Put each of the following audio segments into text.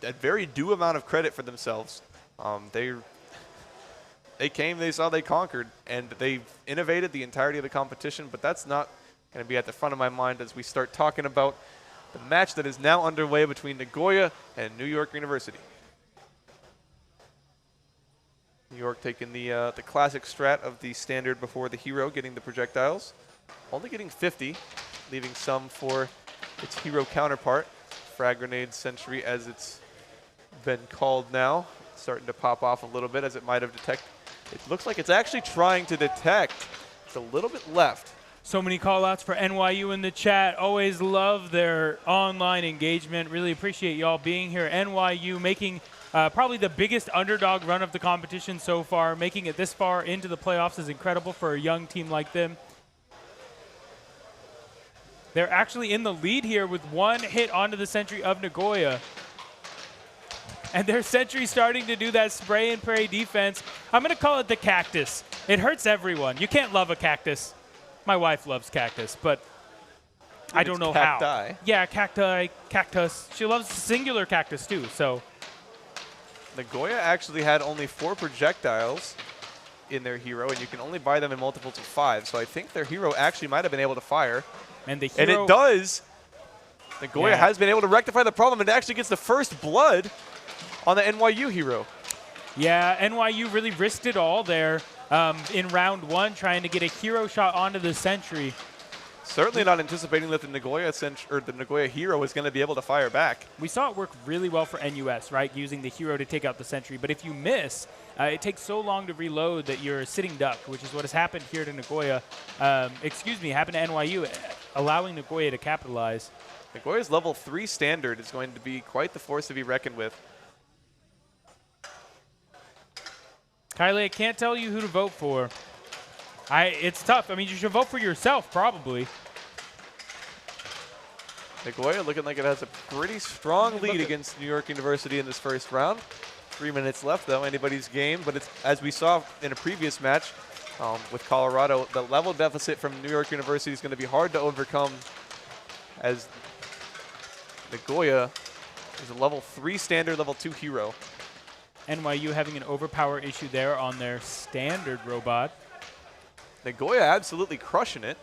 a very due amount of credit for themselves. They came, they saw, they conquered, and they innovated the entirety of the competition, but that's not going to be at the front of my mind as we start talking about the match that is now underway between Nagoya and New York University. New York taking the classic strat of the standard before the hero, getting the projectiles. Only getting 50, leaving some for its hero counterpart. Frag grenade sentry, as it's been called now. Starting to pop off a little bit as it might have detected. It looks like it's actually trying to detect. It's a little bit left. So many call-outs for NYU in the chat. Always love their online engagement. Really appreciate y'all being here. NYU making probably the biggest underdog run of the competition so far. Making it this far into the playoffs is incredible for a young team like them. They're actually in the lead here with one hit onto the sentry of Nagoya. And their sentry starting to do that spray and pray defense. I'm going to call it the cactus. It hurts everyone. You can't love a cactus. My wife loves cactus, but I don't know cacti. how. Yeah, cacti, cactus. She loves singular cactus too, so. Nagoya actually had only 4 projectiles in their hero, and you can only buy them in multiples of 5. So I think their hero actually might have been able to fire. And the hero. And it does. Nagoya has been able to rectify the problem and actually gets the first blood on the NYU hero. Yeah, NYU really risked it all there in round 1, trying to get a hero shot onto the sentry. Certainly not anticipating that the Nagoya hero is going to be able to fire back. We saw it work really well for NUS, right, using the hero to take out the sentry. But if you miss, it takes so long to reload that you're a sitting duck, which is what has happened here to Nagoya. Happened to NYU, allowing Nagoya to capitalize. Nagoya's level 3 standard is going to be quite the force to be reckoned with. Kylie, I can't tell you who to vote for. It's tough. I mean, you should vote for yourself, probably. Nagoya looking like it has a pretty strong lead against New York University in this first round. 3 minutes left, though, anybody's game. But it's, as we saw in a previous match with Colorado, the level deficit from New York University is going to be hard to overcome, as Nagoya is a level 3 standard, level 2 hero. NYU having an overpower issue there on their standard robot. Nagoya absolutely crushing it.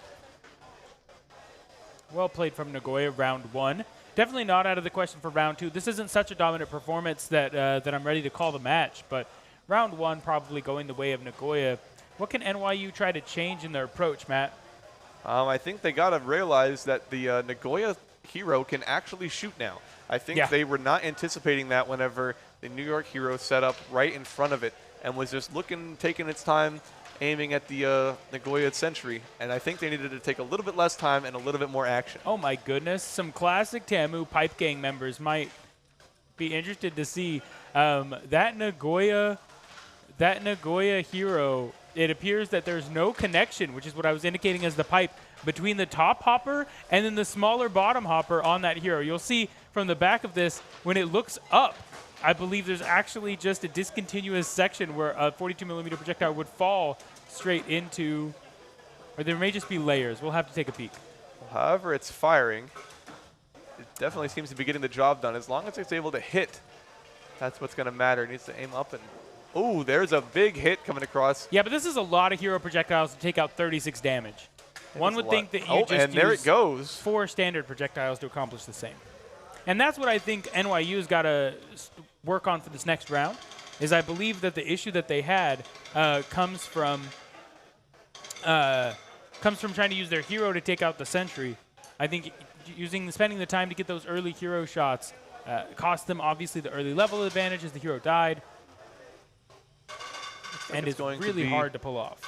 Well played from Nagoya, round 1. Definitely not out of the question for round 2. This isn't such a dominant performance that I'm ready to call the match, but round 1 probably going the way of Nagoya. What can NYU try to change in their approach, Matt? I think they got to realize that the Nagoya hero can actually shoot now. I think they were not anticipating that whenever the New York hero set up right in front of it and was just taking its time, aiming at the Nagoya sentry. And I think they needed to take a little bit less time and a little bit more action. Oh my goodness, some classic Tamu Pipe Gang members might be interested to see that Nagoya hero. It appears that there's no connection, which is what I was indicating as the pipe, between the top hopper and then the smaller bottom hopper on that hero. You'll see from the back of this, when it looks up, I believe there's actually just a discontinuous section where a 42mm projectile would fall straight into, or there may just be layers. We'll have to take a peek. However it's firing, it definitely seems to be getting the job done. As long as it's able to hit, that's what's going to matter. It needs to aim up and, oh, there's a big hit coming across. Yeah, but this is a lot of hero projectiles to take out 36 damage. One would think that you just there it goes. 4 standard projectiles to accomplish the same. And that's what I think NYU's got to work on for this next round, is I believe that the issue that they had comes from trying to use their hero to take out the sentry. I think spending the time to get those early hero shots cost them obviously the early level advantage as the hero died, and it's really hard to pull off.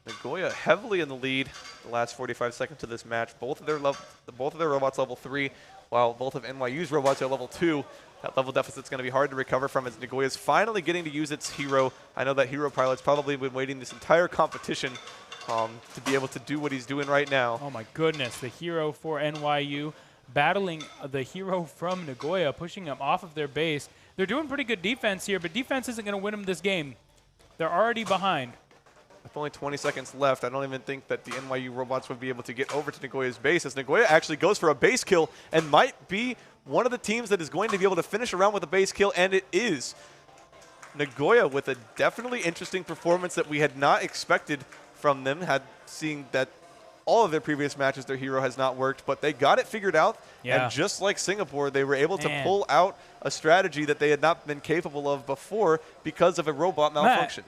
Nagoya heavily in the lead the last 45 seconds of this match. Both of their robots level 3, while both of NYU's robots are level 2. That level deficit's going to be hard to recover from as Nagoya's finally getting to use its hero. I know that hero pilot's probably been waiting this entire competition to be able to do what he's doing right now. Oh my goodness, the hero for NYU battling the hero from Nagoya, pushing him off of their base. They're doing pretty good defense here, but defense isn't going to win them this game. They're already behind. With only 20 seconds left, I don't even think that the NYU robots would be able to get over to Nagoya's base, as Nagoya actually goes for a base kill and might be one of the teams that is going to be able to finish around with a base kill, and it is. Nagoya with a definitely interesting performance that we had not expected from them, seeing that all of their previous matches, their hero has not worked, but they got it figured out. Yeah. And just like Singapore, they were able to pull out a strategy that they had not been capable of before because of a robot malfunction.